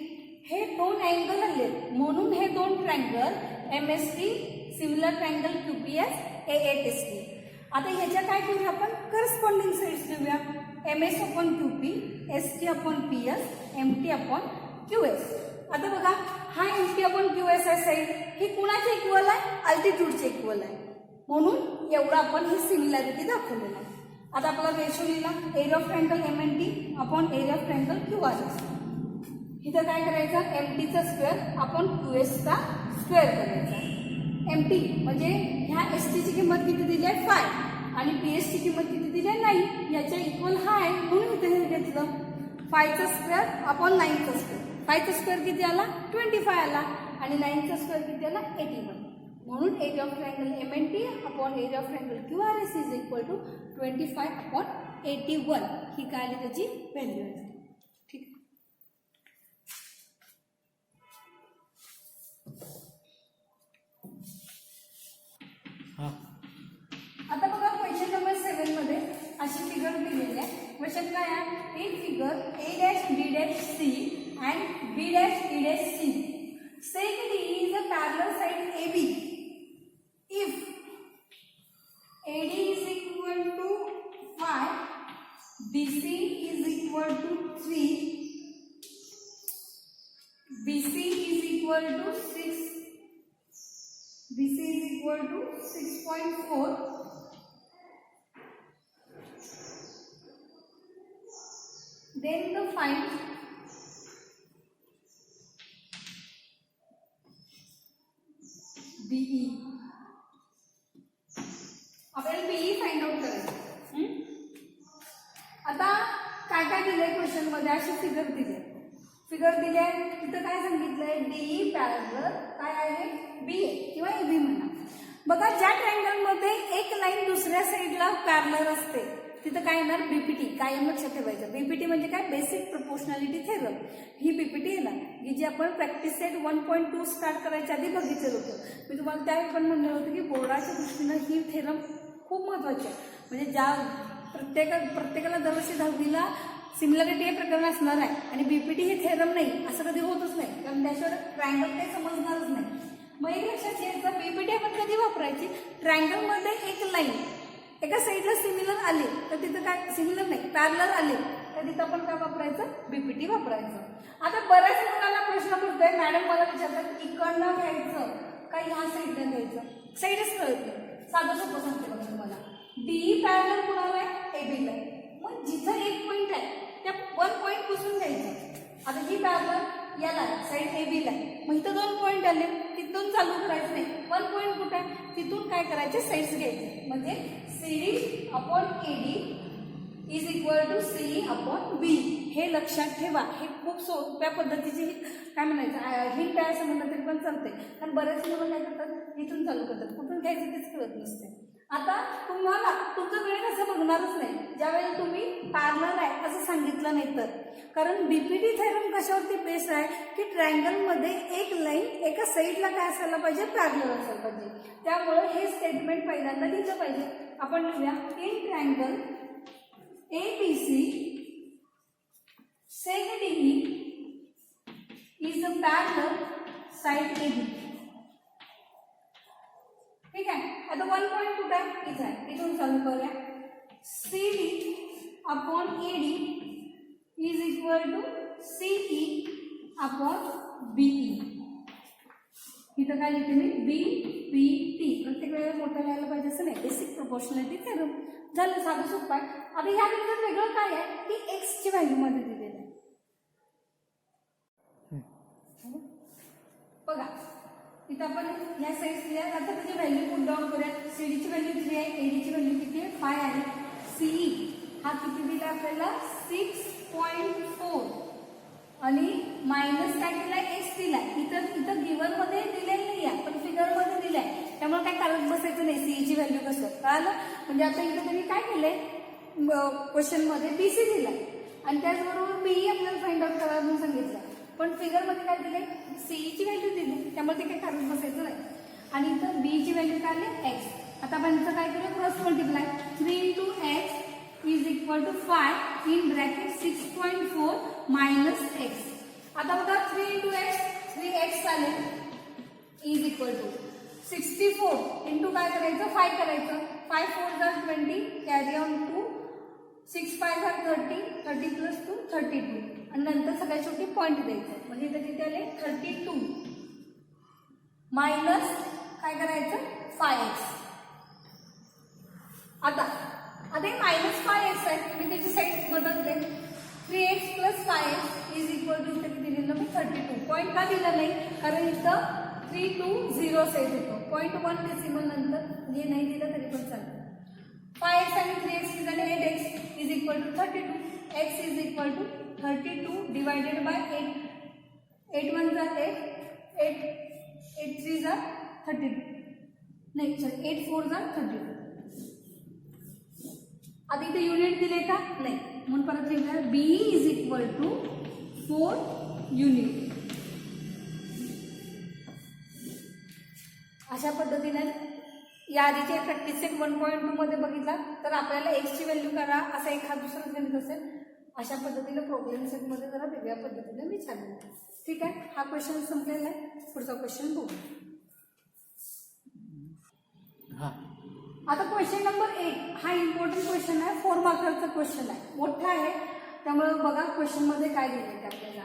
हे दोन अँगल आले म्हणून हे दोन triangle MSD similar triangle QPS AATST. आता ह्याच्या काय करूया आपण करस्पॉन्डिंग साईड्स लिहूया. MS upon QP ST upon PS MT upon QS. आता बघा हा MT अपॉन QS आहे साईड ही कुणाचे इक्वल आहे अल्टिट्यूडचे इक्वल आहे म्हणून एवढं आपण ही सिमिलॅरिटी दाखवलेलं आहे. आता आपला रेशो लिहिला area of triangle MNT upon area of triangle QRS. इथं काय करायचं, एमटीचा स्क्वेअर आपण QS चा स्क्वेअर करायचा. एमटी म्हणजे ह्या एसटीची किंमत किती दिली आहे 5 आणि पीएसची किंमत किती दिली आहे 9, याच्या इक्वल हा आहे म्हणून इथे हे घेतलं. 5चा स्क्वेअर अपॉन 9चा स्क्वेअर. 5चा स्क्वेअर किती आला 25 आला आणि 9चा स्क्वेअर किती आला 81. म्हणून area of triangle MNT upon area of triangle QRS is equal to 25 upon 81. ही काय आली त्याची व्हॅल्यू आहे. ठीक आहे. आता बघा क्वेश्चन नंबर 7 मध्ये अशी फिगर दिलेली आहे. क्वेश्चन काय आहे, in figure A', B', C and B', E', C. Sec D is a parallel side AB. If AD is equal to 5, BC is equal to 3, BC is equal to 6, BC is equal to 6.4. Then the find BE. आपल्याला BE find out करायचं. आता काय काय दिलंय question मध्ये, अशी figure दिली. Figure दिली आहे, तिथं काय सांगितलंय, DE पॅरलल काय आहे BA किंवा AB म्हणा. बघा ज्या ट्रायंगल मध्ये एक लाईन दुसऱ्या साईडला पॅरलल असते तिथं काय येणार, बीपीटी. कायम लक्षात ठेवायचं, बीपीटी म्हणजे काय, बेसिक प्रोपोर्शनॅलिटी थेरम. ही बीपीटी येणार की जी आपण प्रॅक्टिस सेट 1.2 स्टार्ट करायच्या आधी बघितलेलं होतं. मी तुम्हाला त्यावेळी पण म्हणलं होतं की बोर्डाच्या दृष्टीनं ही थेरम खूप महत्वाची आहे. म्हणजे ज्या प्रत्येकाला दरवर्षी 10वीला सिमिलरिटी हे प्रकरण असणार आहे आणि बीपीटी हे थेरम नाही असं कधी होतच नाही, कारण त्याशिवाय ट्रायंगल काही समजणारच नाही. मग एक लक्षात घ्यायचं, बीपीटी आपण कधी वापरायची, ट्रायंगलमध्ये एक लाईन एका साईडला सिमिलर आले तर तिथं काय, सिमिलर नाही पॅरलर आले तर तिथं आपण काय वापरायचं, बीपीटी वापरायचं. आता बऱ्याच मुलांना प्रश्न पडतोय, मॅडम मला विचारतात इकडनं घ्यायचं का ह्या साईडनं घ्यायचं, साईडच कळत नाही. साधं सोपं सांगते बघा तुम्हाला, DE पॅरलल कुणाला आहे, AB ला. मग जिथं एक पॉईंट आहे त्या 1 पॉईंट पुसून घ्यायचं. आता ही पॅरलल याला साईड AB ला, मग इथं 2 पॉईंट आले, तिथून चालू करायचं नाही. 1 पॉईंट कुठे आहे, तिथून काय करायचे, साईड्स घ्यायचे. म्हणजे CD upon AD is equal to CE upon B. हे लक्षात ठेवा. हे खूप सोप्या पद्धतीची काय म्हणायचं हिंट आहे असं म्हणलं तरी पण चालतंय, कारण बरेच मुलं काय करतात, इथून चालू करतात, कुठून घ्यायचं तेच कळत नसते. आता तुम्हाला तुमचं वेळ कसं बघणारच नाही ज्यावेळेला तुम्ही पॅरलल आहे असं सांगितलं नाही तर, कारण बीपीटी थेरम कशावरती बेस आहे की ट्रायंगलमध्ये एक लाईन एका साईडला काय असायला पाहिजे, पॅरलल असायला पाहिजे. त्यामुळे हे स्टेटमेंट पहिल्यांदा लिहिलं पाहिजे. आपण लिहूया, in triangle ABC sec DE is a parallel side AB. ठीक आहे. आता 1 पॉईंट कुठे आहे, इथं आहे, इथून चालू करूया. CD upon AD is equal to CE upon BE. इथं काय लिहिते मी, BPT. प्रत्येक वेळेला मोठं लिहायला पाहिजे असं नाही, बेसिक प्रोपोर्शनॅलिटी थेरम. झालं, साधं सोपं आहे. आता ह्या विषयात वेगळं काय आहे की एक्सची व्हॅल्यू मध्ये दिलेलं आहे. बघा इथं आपण ह्या साईड्स दिल्या, आता त्याची व्हॅल्यू पुट डाऊन करूया. सीडीची व्हॅल्यू 3 आहे, एडीची व्हॅल्यू किती आहे 5 आहे. सीई हा किती दिला आपल्याला 6.4 आणि मायनस काय केलाय, एक्स दिलाय. इथं गिवन मध्ये दिलेलं नाही आहे पण फिगर मध्ये दिलाय, त्यामुळे काय करत बसायचं नाही. सीईची व्हॅल्यू कसं कळालं, म्हणजे आता इथं त्यांनी काय केलंय, क्वेश्चन मध्ये बीसी दिलाय आणि त्याचबरोबर बीई आपल्याला फाइंड आउट करायला म्हणून सांगितलं, पण फिगर मध्ये काय दिले, सीईची व्हॅल्यू दिली, त्यामुळे ते काय करत बसायचं नाही. आणि इथं बीची व्हॅल्यू काय आली, एक्स. आता आपण इथं काय करूया, cross multiply. 3 into x is equal to 5 in bracket 6.4 minus x. आता बघा 3 into x 3x आले इज इक्वल टू 64 इंटू काय करायचं, 5 करायचं. 5 4 जार 20 कॅरी ऑन 2 6 5 जार 30 30 प्लस 2 32 आणि नंतर सगळ्यात शेवटी पॉईंट द्यायचं. म्हणजे इथं किती आले 32 मायनस काय करायचं 5x. आता हे मायनस 5x आहे, मी त्याची साईड बदलते. 3x plus 5x is equal to इथे किती दिलं मी 32. पॉईंट का दिला नाही, कारण इथं 3 to 0 सेट होतो. 0.1 डेसिमल नंतर हे नाही दिलं तरी पण चालतं. 5x आणि 3x is 8x is equal to 32. x is equal to 32 divided by 8. 8 1 जा 8, 8 3 जा 32. नाही सॉरी 8 4 जा 32. आता इथे युनिट दिले का नाही, म्हणून परत लिहिणार b is equal to 4 unit. अशा पद्धतीने या आधीच्या प्रॅक्टिस सेट 1.2 मध्ये बघितला तर आपल्याला x ची व्हॅल्यू करा असा एखाद दुसरा गणित असेल. अशा पद्धतीने प्रॉब्लेम सेट मध्ये जरा वेगळ्या पद्धतीने विचारले. ठीक आहे, हा क्वेश्चन संपलेला आहे. पुढचा क्वेश्चन बघू. आता क्वेश्चन नंबर 8 हा इम्पॉर्टंट क्वेश्चन आहे, 4 मार्काचा क्वेश्चन आहे, मोठा आहे. त्यामुळे बघा क्वेश्चन मध्ये काय दिले ते आपल्याला.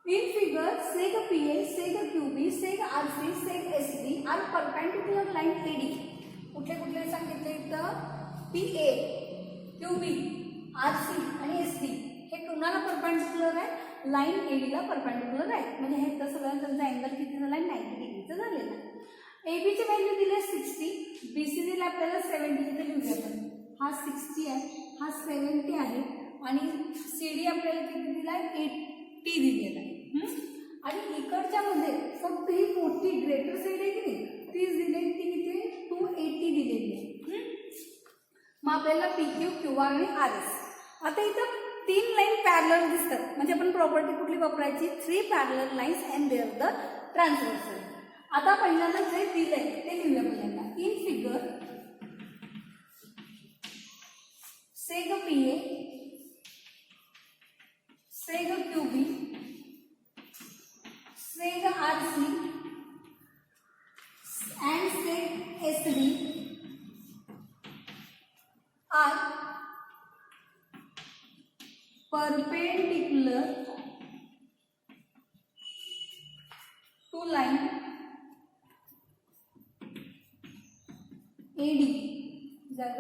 In figure seg PA, seg QB, seg RC, seg SD are perpendicular line AD. कुठले कुठले सांगितले इथं, PA, QB, RC आणि SD हे कुणाला परपेंडिक्युलर आहे, लाईन AD ला परपेंडिक्युलर आहे. म्हणजे हे तर सगळं त्यांचा अँगल किती झाला आहे, 90 डिग्रीचा झालेला आहे. AB ची व्हॅल्यू दिली आहे 60, BC दिली आपल्याला 70. इथे लिहूया आपण, हा 60 आहे, हा 70 आहे आणि CD आपल्याला किती दिला आहे, 80 दिलेला आहे. आणि इकडच्या मध्ये फक्त ही मोठी ग्रेटर साईड आहे की नाही, तीच दिली, ती किती 280 दिलेली आहे. मग आपल्याला PQ, QR आणि RS. आता इथं 3 लाईन पॅरलल दिसतात, म्हणजे आपण प्रॉपर्टी कुठली वापरायची, 3 parallel lines and their the transversal. आता पहिल्यांदा जे दिलंय ते लिहूया पहिल्यांदा. In figure seg PA, seg QB, seg RC and seg SD are perpendicular to line AD.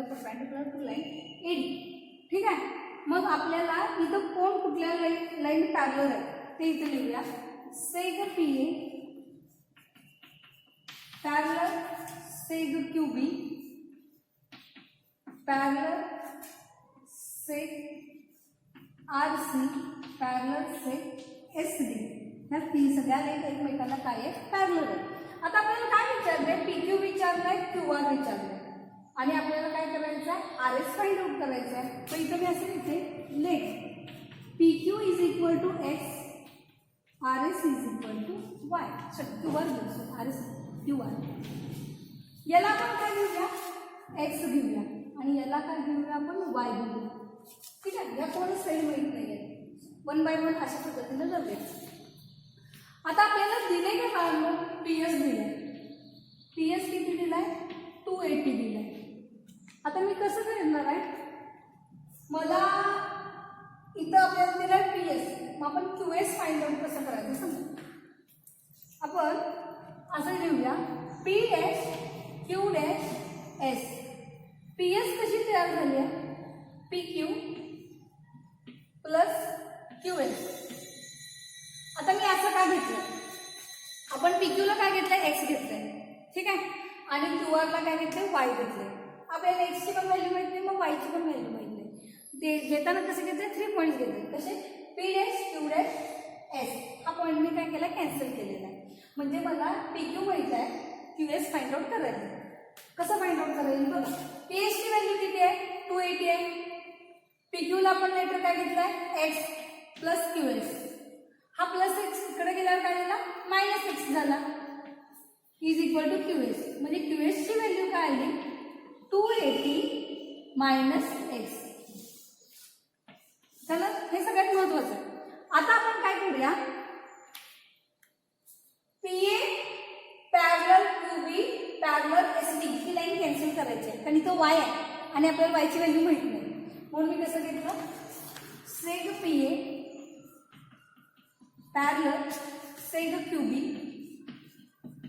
Perpendicular to line AD. ठीक आहे, मग आपल्याला इथं कोण कुठल्या लाईन पॅरलल आहे ते इथे लिहूया. seg PA parallel seg QB parallel seg RC parallel seg SD. ह्या 3 सगळ्या लाईन एकमेकांना काय आहे, पॅरलल आहे. आता आपल्याला काय विचारलंय, PQ विचारलंय, QR विचारलंय आणि आपल्याला काय करायचं आहे, RS फाइंड आउट करायचं आहे. तर इथं मी असं लिहिते, let PQ is equal to X, RS is equal to Y. QR घेऊ, RS QR. याला आपण काय घेऊया, X घेऊया आणि याला काय घेऊया आपण, Y घेऊया. ठीक आहे, या कोणी साईड माहीत नाही आहे, 1 बाय 1 अशा पद्धतीने जाऊया. आता आपल्याला दिले काय बाळांनो, PS दिलाय. PS किती दिलाय, 280 दिलाय. आता मी कसं करणार आहे, मला इथं आपल्याला दिलाय PS, मग आपण QS फाइंड आउट कसं करायचं समजा. आपण असं लिहूया, P dash Q dash S. PS कशी तयार झाली आहे, PQ प्लस QS. आता मी असं काय घेतलं, आपण PQ ला काय घेतलंय, X घेतलंय. ठीक आहे, आणि QR ला काय घेतलंय, Y घेतलंय. आपल्याला X ची पण व्हॅल्यू माहित नाही, मग Y ची पण व्हॅल्यू माहित नाही. ते घेताना कसे घेतले, 3 पॉईंट्स घेतले. कसे, P dash Q dash S. हा पॉईंट मी काय केला, कॅन्सल केलेला आहे. म्हणजे मला PQ माहित आहे, QS फाइंड आउट करायचं. कसं फाइंड आउट करायचं बघा. PS ची व्हॅल्यू किती आहे, 280 आहे. PQ ला आपण लेटर काय घेतलाय, X प्लस QS. हा प्लस एक्स इकडे गेल्यावर काय झाला, मायनस एक्स झाला, इज इक्वल टू QS. म्हणजे QS ची व्हॅल्यू काय आली, 280 मायनस एक्स. चला, हे सगळ्यात महत्वाचं. आता आपण काय करूया, PA parallel QB parallel SD ही लाईन कॅन्सल करायची आहे, कारण इथं Y आहे आणि आपल्याला Y ची व्हॅल्यू माहित नाही. म्हणून मी कसं घेतलं, seg PA parallel seg QB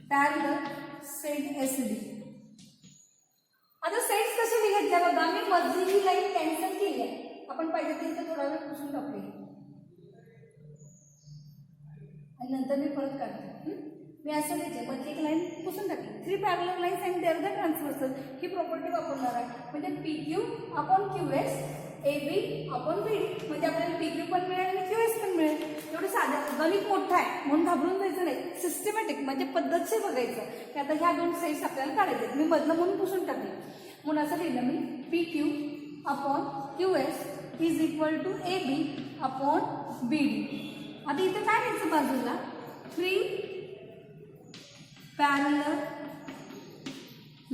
parallel seg SD. आता सेट्स कसे लिहायचे बघा, मी मधली ही लाईन कॅन्सल केली आहे. आपण पाहिजे तर इथे थोडा वेळ पुसून टाकूया. आणि नंतर मी परत काढते. मी असं द्यायचे मग एक लाईन पुसून टाकली. 3 parallel lines and their the transversal ही प्रॉपर्टी वापरणार आहे. म्हणजे PQ upon QS AB upon BD म्हणजे आपल्याला PQ पण मिळेल आणि QS पण मिळेल. एवढं साधं गणित मोठं आहे म्हणून घाबरून जायचं नाही. सिस्टमॅटिक म्हणजे पद्धतशीर बघायचं की आता ह्या 2 साईड्स आपल्याला काढायचे. मी मधलं म्हणून पुसून टाकले म्हणून असं लिहिलं मी PQ upon QS is equal to AB upon BD. आता इथं काय लिहायचं बाजूला 3 parallel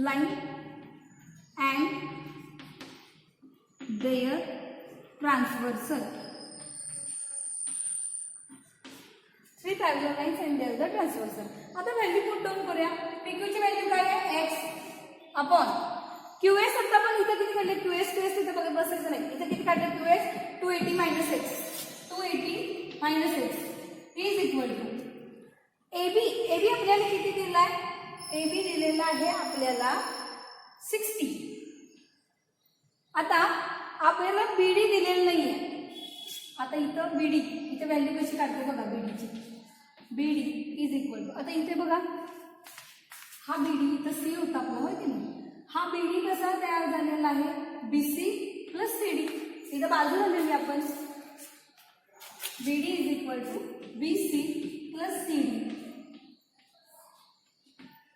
line and their transversal. 3 parallel lines and their transversal. आता व्हॅल्यू पुट डाऊन करूया. PQ ची व्हॅल्यू काय आहे x अपॉन QS. आता पण इथे किती काढले QS इथे बघत बसायचं नाही. इथे किती काढले QS 280 minus x 280 minus x is equal to AB आपल्याला किती दिलाय AB दिलेला आहे आपल्याला 60. आता आपल्याला BD दिलेलं नाहीये. आता इथं BD इथे व्हॅल्यू कशी काढते बघा BD ची. BD इज इक्वल टू आता इथे बघा हा BD इथं C होता आपला होय की नाही. हा BD कसा तयार झालेला आहे BC प्लस CD. इथं बाजू झालेली आपण BD is equal to BC plus CD.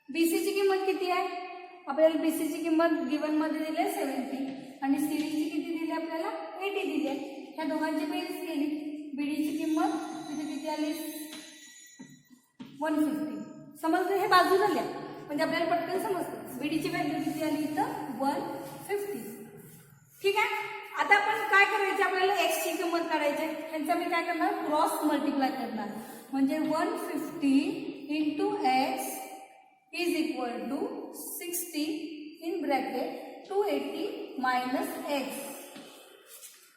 BC ची किंमत किती आहे आपल्याला BC ची किंमत गिवन मध्ये दिली आहे 70 आणि CD ची किती दिली आपल्याला 80 दिली आहे. ह्या दोघांची बेरीज केली BD ची किंमत तिथे किती आली 150. समजलं हे बाजू झाल्या म्हणजे आपल्याला पटकन समजतं. BD ची व्हॅल्यू किती आली इथं 150. ठीक आहे. आता आपण काय करायचं आपल्याला x ची किंमत काढायची आहे. ह्यांचा मी काय करणार क्रॉस मल्टिप्लाय करणार म्हणजे 150 into x is equal to 60 in bracket 280 minus x.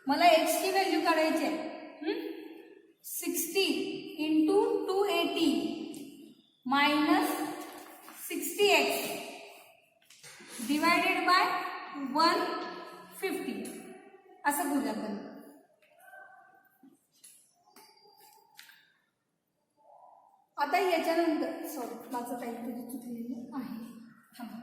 मला x ची व्हॅल्यू काढायची आहे 60 into 280 minus 60x divided by 150 असं करूया आपण. आता याच्यानंतर सॉरी माझं काहीतरी चुकलेलं आहे थांबा.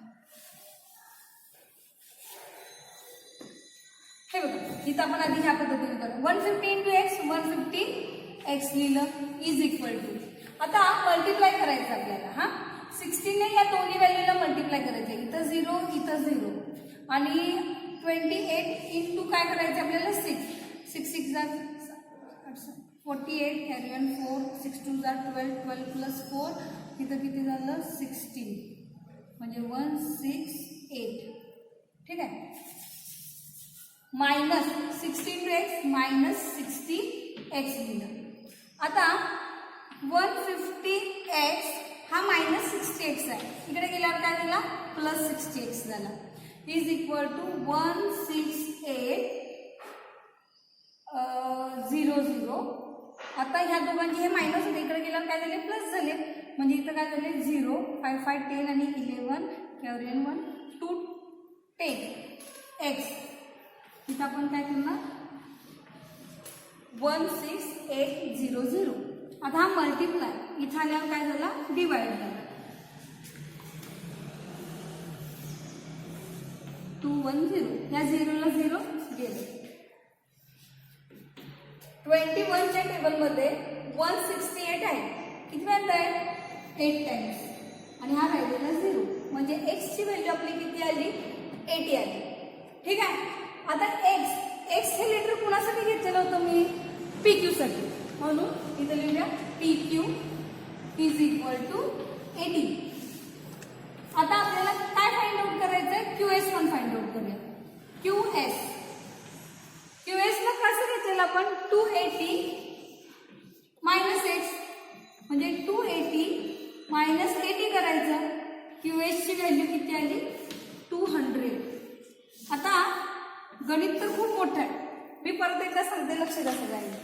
हे बघा इथं आपण आधी ह्या पद्धतीने करू 150 इंटू एक्स 150 एक्स लिहिलं इज इक्वल टू. आता मल्टिप्लाय करायचं आपल्याला 60 ने या दोन्ही व्हॅल्यूला मल्टिप्लाय करायचं. इथं 0 इथं 0 आणि 28 इंटू काय करायचं आपल्याला 6 6 जार 48 कॅरी ऑन 4 6 2 जार 12 12 प्लस 4 इथं किती झालं 16 म्हणजे 168. ठीक आहे. मायनस 16x मायनस 60x लिहिलं. आता 150x हा मायनस 60x आहे. इकडे गेल्यावर काय झाला प्लस 60x झाला इज इक्वल टू 168 0 आता ह्या दोघांचे हे मायनस होते इकडे गेल्यावर काय झाले प्लस झाले म्हणजे इथं काय झाले 0 5 5 10 आणि 11 कॅरी ऑन 1 2 10x. इथं आपण काय करणार 16800. आता हा मल्टिप्लाय इथं आल्यावर काय झाला डिवाइड झाला 210 या 0 ला 0 गेले. 21 च्या टेबलमध्ये 168 आहे. किती वेळा आहे 8 टाइम्स आणि हा राहिलेला 0 म्हणजे x ची व्हॅल्यू आपली किती आली 80 आली. ठीक आहे. आता x हे लेटर कुणासाठी घेतलेलं होतं मी PQ साठी म्हणून इथे लिहूया PQ इज इक्वल टू 80. आता आपल्याला काय फाइंड आउट करायचं आहे QS पण फाइंड आउट करूया. QS ला कसं घेतलेलं आपण 280 मायनस x म्हणजे 280 मायनस 80 करायचं. QS ची व्हॅल्यू किती आली 200. आता गणित तर खूप मोठं आहे. मी परत एकदा सांगते लक्ष द्या सगळ्यांनी.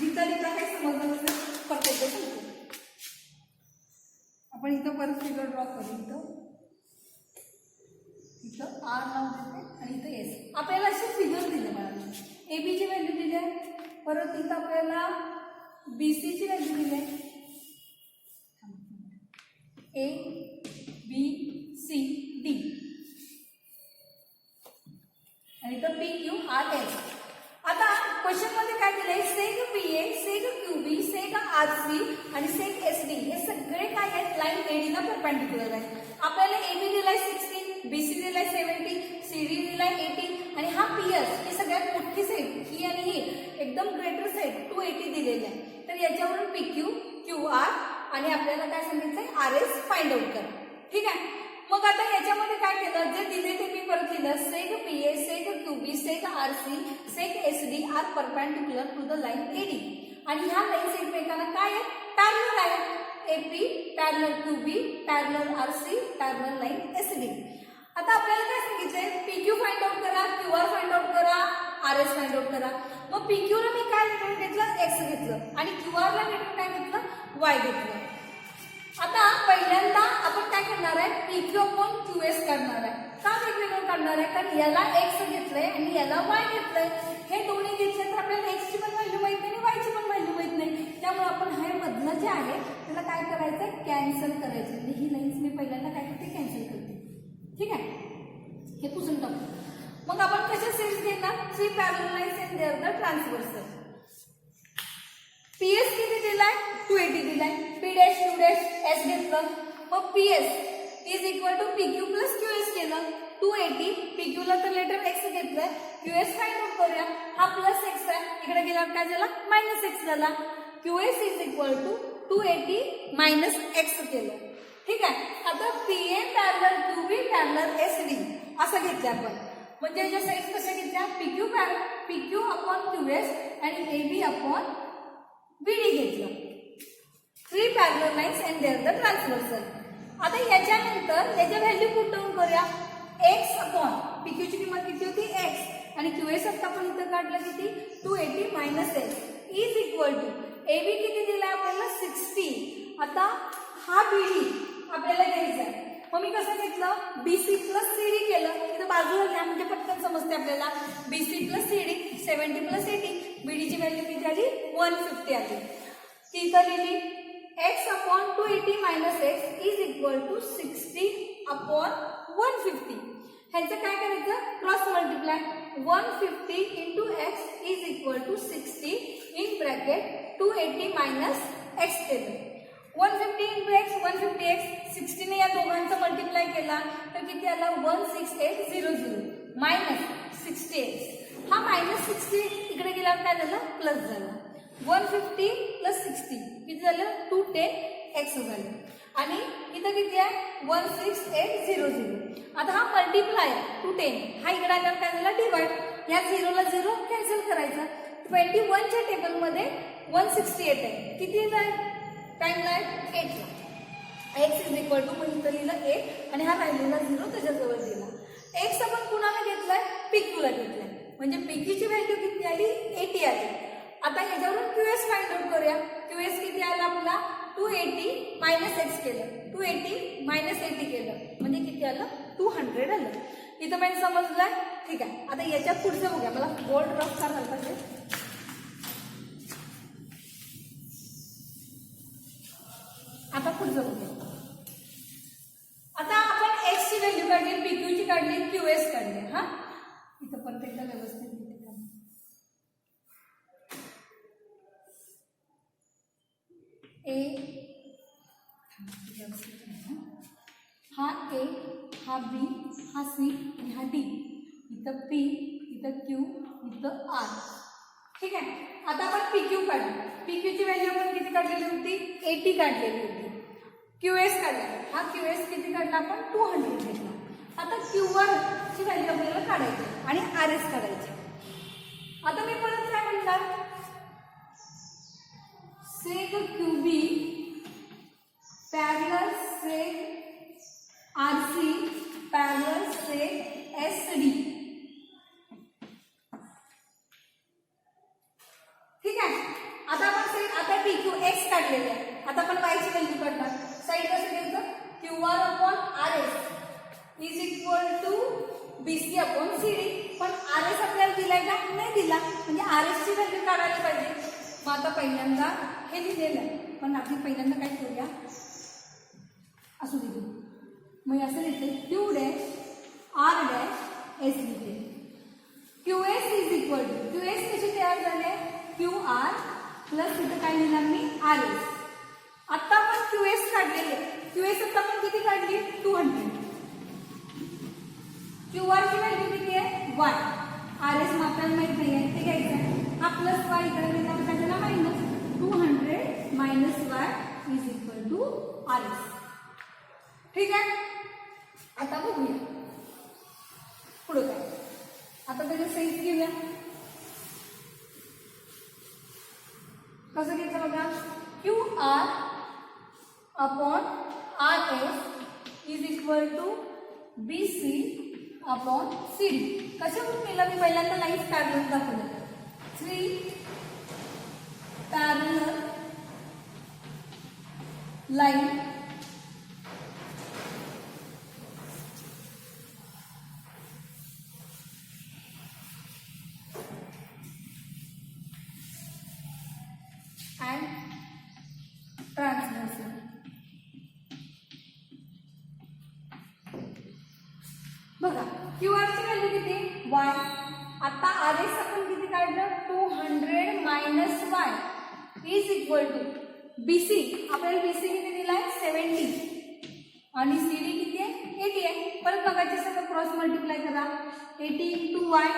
जिथं लिहिता काही समजलं नसेल परत एकदा सांगते. आपण इथं परत फिगर ड्रॉ करू. इथं R नाव देते आणि इथं S. आपल्याला असे फिगर दिले मला AB ची व्हॅल्यू दिली आहे. परत इथं आपल्याला BC ची व्हॅल्यू दिली आहे A B C D आणि इथं P Q R S. आता क्वेश्चन मध्ये काय दिलंय, सेग PA, seg QB, seg RC आणि सेग SD हे सगळे काय आहेत, लाईन AD ला परपेंडिक्युलर आहेत. आपल्याला AB दिलाय 60, BC दिलाय 70, CD दिलाय 80 आणि हा PS ही सगळ्यात मोठी साईड, ही आणि ही एकदम ग्रेटर साईड 280 दिलेली आहे. तर याच्यावरून PQ, QR आणि आपल्याला काय सांगितलंय, RS फाइंड आउट करा. ठीक आहे. मग आता याच्यामध्ये काय केलं, जे दिले ते मी परत लिहिलं, seg PA, seg QB, seg RC, seg SD are perpendicular to the line AD आणि ह्या लाईन्स एकमेकांना काय आहेत, पॅरलल आहेत. AP parallel QB, parallel RC, parallel line SD. आता आपल्याला काय सांगितलंय, PQ फाइंड आउट करा, QR फाइंड आउट करा, RS फाइंड आउट करा. मग PQ ला मी काय घेतलं, X घेतलं आणि QR ला मी काय घेतलं, Y घेतलं. आता पहिल्यांदा आपण काय करणार आहे, PQ अपॉन QS करणार आहे. का वेगवेगळं करणार आहे, कारण याला X घेतलंय आणि याला Y घेतलंय. हे दोन्ही घेतले तर आपल्याला X ची पण व्हॅल्यू माहित नाही, Y ची पण व्हॅल्यू माहित नाही. त्यामुळे आपण हे मधलं जे आहे त्याला काय करायचं, कॅन्सल करायचं. म्हणजे ही लाईन्स मी पहिल्यांदा काय करते, कॅन्सल करते. ठीक आहे, हे पुसून टाकू. मग आपण कशा सेट्स घेणार, 3 parallel lines and their the transversal. PS किती दिलाय, 280 दिलाय. P dash Q dash S घेतलं. मग PS is equal to PQ plus QS केलं. 280 PQ ला तर लेटर X घेतलंय, QS फाइंड आउट करूया. हा प्लस X आहे, इकडे गेल्यावर काय झाला, मायनस X झाला. QS is equal to 280 minus X केलं. ठीक आहे. आता PA parallel QB parallel SD असं घेतलं आपण. म्हणजे याच्या साईज कशा घेतल्या, PQ अपॉन QS आणि AB अपॉन BD घेतलं. 3 parallel lines and their the transversal. आता याच्यानंतर याच्या व्हॅल्यू पुट डाऊन करूया. X अपॉन PQ ची किंमत किती होती, X आणि QS आता आपण इथं काढलं किती, 280 minus X is equal to AB किती दिलाय आपल्याला, 60. आता हा BD आपल्याला घ्यायचा आहे. मग मी कसं घेतलं, BC प्लस CD केलं. इथं बाजूला घ्या म्हणजे पटकन समजते आपल्याला. BC plus CD 70 plus 80, BD ची व्हॅल्यू किती आली, 150 आली. ती इथं लिहिली, X अपॉन 280 minus X is equal to 60 upon 150. ह्याचं काय करायचं, cross multiply. 150 into X is equal to 60 in bracket 280 minus X केलं. 150 इंटू X 150X, 60 ने या दोघांचा मल्टिप्लाय केला तर किती आला, 16800 मायनस 60X. हा मायनस 60 इकडे गेल्यावर काय झालं, प्लस झाला. 150 प्लस 60 किती झालं, 210X झालं. आणि इथं किती आहे, 16800. आता हा मल्टिप्लाय 210, हा इकडे आल्यावर काय झाला, डिवाइड. या 0 ला 0 कॅन्सल करायचा. 21 च्या टेबलमध्ये 168 आहे. किती टाइम लाय, 8 ला. X इज इक्वल टू म्हणजे लिहिलं 8 आणि हा राहिलेला 0 त्याच्याजवळ दिला. X आपण कुणाला घेतलाय, PQ ला घेतलाय. म्हणजे PQ ची व्हॅल्यू किती आली, 80 आली. आता याच्यावरून QS फाइंड आउट करूया. QS किती आला आपला, 280 मायनस X केलं, 280 मायनस 80 केलं म्हणजे किती आलं, 200 आलं. इथं पण समजलंय. ठीक आहे. आता याच्यात पुढचं बघूया. मला बोर्ड रफ करायला पाहिजे. आता पुढचं बघूया. आता आपण X ची व्हॅल्यू काढली, PQ ची काढली, QS काढली. हा इथं पण एकदा व्यवस्थित A हा A, हा B, हा C आणि हा D. इथं P, इथं Q, इथं R. ठीक आहे. आता आपण PQ काढली. PQ ची व्हॅल्यू आपण किती काढलेली होती, 80 काढलेली होती. QS काढला. हा QS किती काढला आपण, 200 घेतला. आता QR ची व्हॅल्यू आपल्याला काढायची आणि RS काढायची. आता मी परत काय म्हणणार, सेग QB parallel सेग RC parallel सेग SD. ठीक आहे. आता आपण आता PQ X काढलेले आहे. आता आपण Y ची व्हॅल्यू काढणार. साईड कसं घ्यायचं, QR upon RS is equal to BC upon CD. पण RS आपल्याला दिलाय का, नाही दिला. म्हणजे RS ची व्हॅल्यू काढायला पाहिजे. मग आता पहिल्यांदा हे लिहिलेलं आहे, पण आपण पहिल्यांदा काय करूया, असं लिहिते. मग असं लिहिते Q dash R dash S लिहिते. Q S is equal to Q S कशी तयार झाले क्यू आर प्लस इथं काय लिहिणार मी आर एस. आता आपण क्यू एस काढलेले क्यू एस आता आपण किती काढली 200. क्यू आर ची व्हॅल्यू किती आहे वाय. आर एस आपल्याला माहित नाही आहे ते घ्यायचं आहे. हा प्लस वाय इकडे लिहिला तर त्याला minus 200 minus y is equal to R S. ठीक आहे. आता बघूया पुढे काय. आता त्याचं सहित घेऊया. कसं घ्यायचं बघा Q R upon R S is equal to B C upon C D. कशावरून केलं मी पहिल्यांदा लाईन्स काढून दाखवलं. 3 पॅरलल लाईन and transversal. बघा क्यू आर ची व्हॅल्यू किती वाय. आता आर एस आपण किती काढलं 200 minus y is equal to BC. आपल्याला बीसी किती दिलाय 70 आणि सीडी किती आहे 80 आहे. परत बघायचे सगळं क्रॉस मल्टिप्लाय करा 80 into Y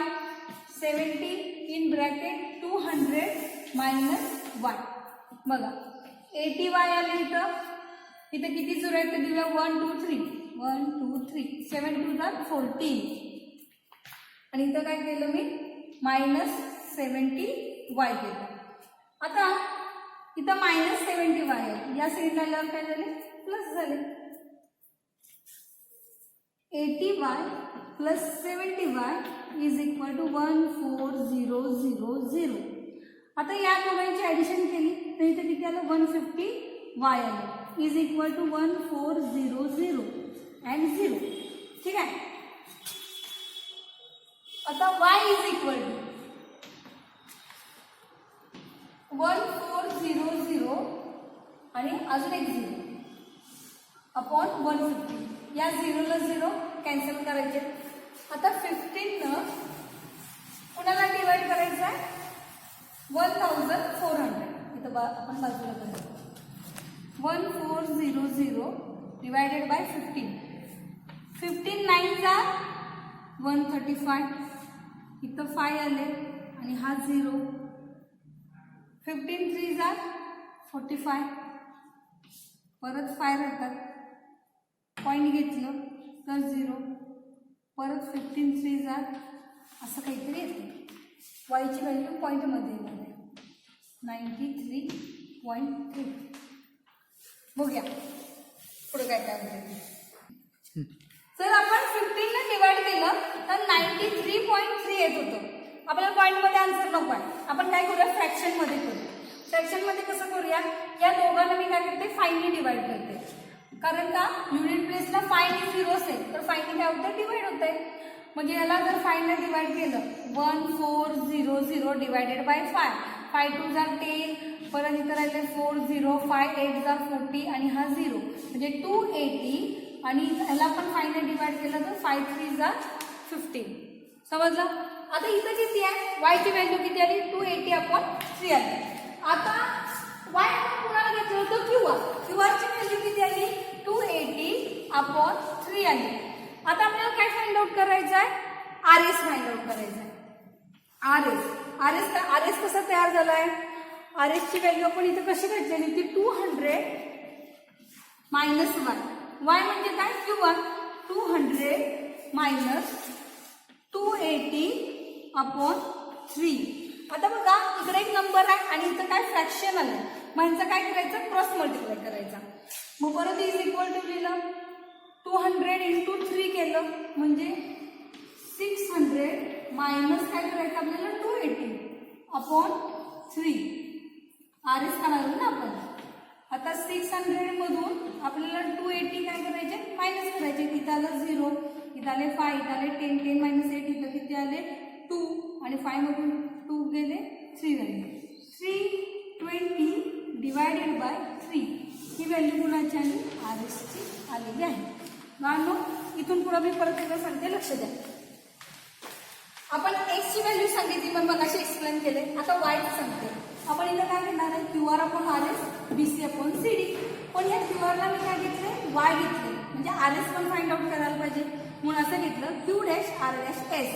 70 in bracket 200 minus Y. बघा 80 वाय आले इथं. इथं किती झिरो आहेत ते दिलं 1 2 3 1 2 3 7 2 14 आणि इथं काय केलं मी मायनस 70 वाय केलं. आता इथं मायनस 70 वाय आहे. या साईडला आल्यावर काय झाले प्लस झाले 80 y plus 70 y is equal to 14000. आता या दोघांची ॲडिशन केली तर इथे किती आलं 150 वाय आलं इज इक्वल टू 1400 अँड 0. ठीक आहे. आता वाय इज इक्वल टू 1400 आणि अजून एक 0 अपॉन 150. या 0 ला 0 कॅन्सल करायचे. आता 15 न कुणाला डिवाइड करायचं आहे 1400. इथं आपण बाजूला करतो 1400 डिवायडेड बाय 15. 15 9 जा 135. इथं 5 आले आणि हा 0. 15 3 जा 45. परत 5 राहतात. पॉईंट घेतलं तर 0. परत 15 3 जा असं काहीतरी येते. वायची व्हॅल्यू पॉईंटमध्ये येणार 93.3. बघूया पुढे काय काय होतं. जर आपण 15 ने डिवाइड केलं तर 93.3 येत होतं. आपल्याला पॉईंटमध्ये आन्सर नको आहे. आपण काय करूया फ्रॅक्शनमध्ये करू. फ्रॅक्शनमध्ये कसं करूया या दोघांना मी काय करते 5 ने डिवाइड करते. कारण का युनिट प्लेसला 5 आणि 0 असेल तर 5 ने काय होतं डिवाइड होतंय. म्हणजे याला जर 5 ने डिवाइड केलं 1400 डिवायडेड बाय 5. 5 2 जा 10. परत इथं राहिले 40 5 8 जा 40 आणि हा 0 म्हणजे 280 आणि ह्याला पण 5 ने डिवाइड केलं तर 5 3 जा 15. समजलं. आता इथं किती आहे वायची व्हॅल्यू किती आली 280/3 आली. आता वाय आपण कुणाला घेतलं होतं क्यू आर. क्यू आरची व्हॅल्यू किती आली 280/3 आली. आता आपल्याला काय फाइंड आउट करायचं आहे आर एस फाइंड आउट करायचं आहे. आर एस कसा तयार झाला आहे. आर एस ची व्हॅल्यू आपण इथं कशी घेतलेली ती 200 मायनस वाय. वाय म्हणजे काय क्यू आर 200 मायनस 280/3. आता बघा इकडे एक नंबर आहे आणि इथं काय फ्रॅक्शन आलं. म्हणजे काय करायचं क्रॉस मल्टिप्लाय करायचा. मग परत इज इक्वल टू लिहिलं 200 इंटू 3 केलं म्हणजे 600 मायनस काय करायचं आपल्याला 280/3. आर एस काढणार ना आपण. आता 600 मधून आपल्याला 280 काय करायचे मायनस करायचे. इथं आलं 0 इथं आले 5 इथं आले 10 10 मायनस 8 इथं किती आले 2 आणि 5 मधून 2 गेले 3 राहिले. 320 डिवायडेड बाय 3 ही व्हॅल्यू कुणाची आली आर एसची आलेली आहे. गाणो इथून पुढे मी परत एकदा सांगते, लक्ष द्या. आपण एक्सची व्हॅल्यू सांगितली पण मग अशी एक्सप्लेन केले. आता वायचं सांगते. आपण इथं काय घेणार आहे, Q R upon R S BC upon C D. पण या क्यू आरला मी काय घेतले, वाय घेतले, म्हणजे आर एस पण फाइंड आउट करायला पाहिजे म्हणून असं घेतलं Q dash R dash S.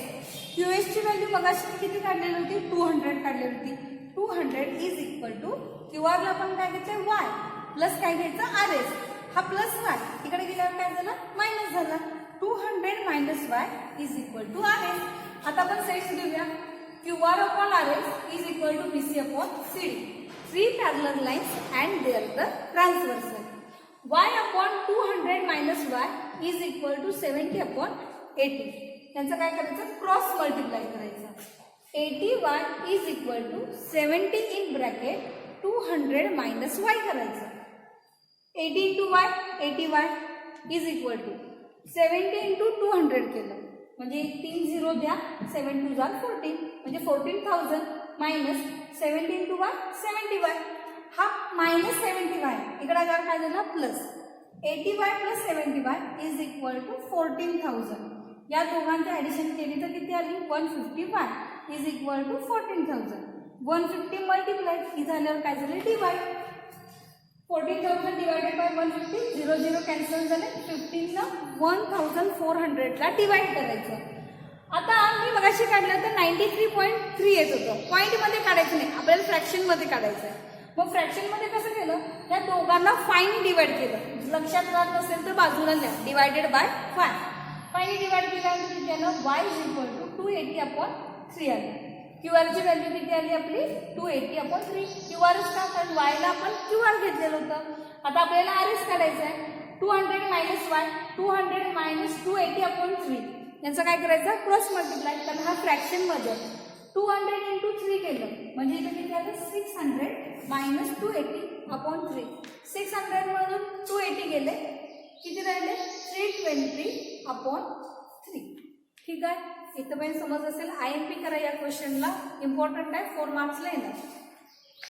Q एसची व्हॅल्यू मग अशी किती काढलेली होती, 200 काढलेली होती. 200 इज इक्वल टू क्यू आरला आपण काय घेतलं, वाय प्लस काय घ्यायचं, आर एस. हा प्लस वाय इकडे गेल्यावर काय झालं, मायनस झाला. 200 minus y is equal to R S. आता आपण सेट्स देऊया. Q R upon R S is equal to BC upon C D. 3 parallel lines and they are the transversal. Y upon 200 minus y is equal to 70 upon 80. त्यांचं काय करायचं, cross multiply करायचं. 80y is equal to 70 in bracket 200 minus y करायचं. 80 into y 80y is equal to 70 into 200 केलं म्हणजे 3 0 द्या, 7 2 जा 14 म्हणजे 14,000 मायनस 70 into y 70y. हा मायनस 70y इकडे काय झाला, plus 80y plus 70y is equal to 14,000. या दोघांची ऍडिशन केली तर किती आली, 150y is equal to 14,000. 150 multiply ही झाल्यावर काय झालं, डिवाइड. 14,000 डिवायडेड बाय 150, 0 0 कॅन्सल झाले. 15 ला 1,400 ला डिवाइड करायचं. आता मी मगाशी काढलं तर 93.3 येत होतं. पॉईंटमध्ये काढायचं नाही, आपल्याला फ्रॅक्शनमध्ये काढायचं आहे. मग फ्रॅक्शनमध्ये कसं केलं, या दोघांना फाईन डिवाइड केलं. लक्षात राहत नसेल तर बाजूला लिहा, डिवायडेड बाय 5. फाईन डिवाइड केल्यानंतर किती आलं, y is equal to 280 upon 3 आलं. क्यू आरची व्हॅल्यू किती आली आपली, 280 अपॉन 3. क्यू आर का, कारण वायला आपण क्यू आर घेतलेलं होतं. आता आपल्याला आर एस काढायचं आहे. 200 मायनस वाय, 200 मायनस 280 अपॉन 3. यांचं काय करायचं, क्रॉस मल्टिप्लाय, कारण हा फ्रॅक्शन मध्ये 200 इंटू 3 केलं म्हणजे इथे किती आलं, 600 मायनस 280 अपॉन 3. 600 मधून 280 गेले, किती राहिले, 320 अपॉन 3. ठीक आहे, इथं पण समज असेल. IMP करा या क्वेश्चनला, इम्पॉर्टंट आहे, 4 मार्क्सला येणार.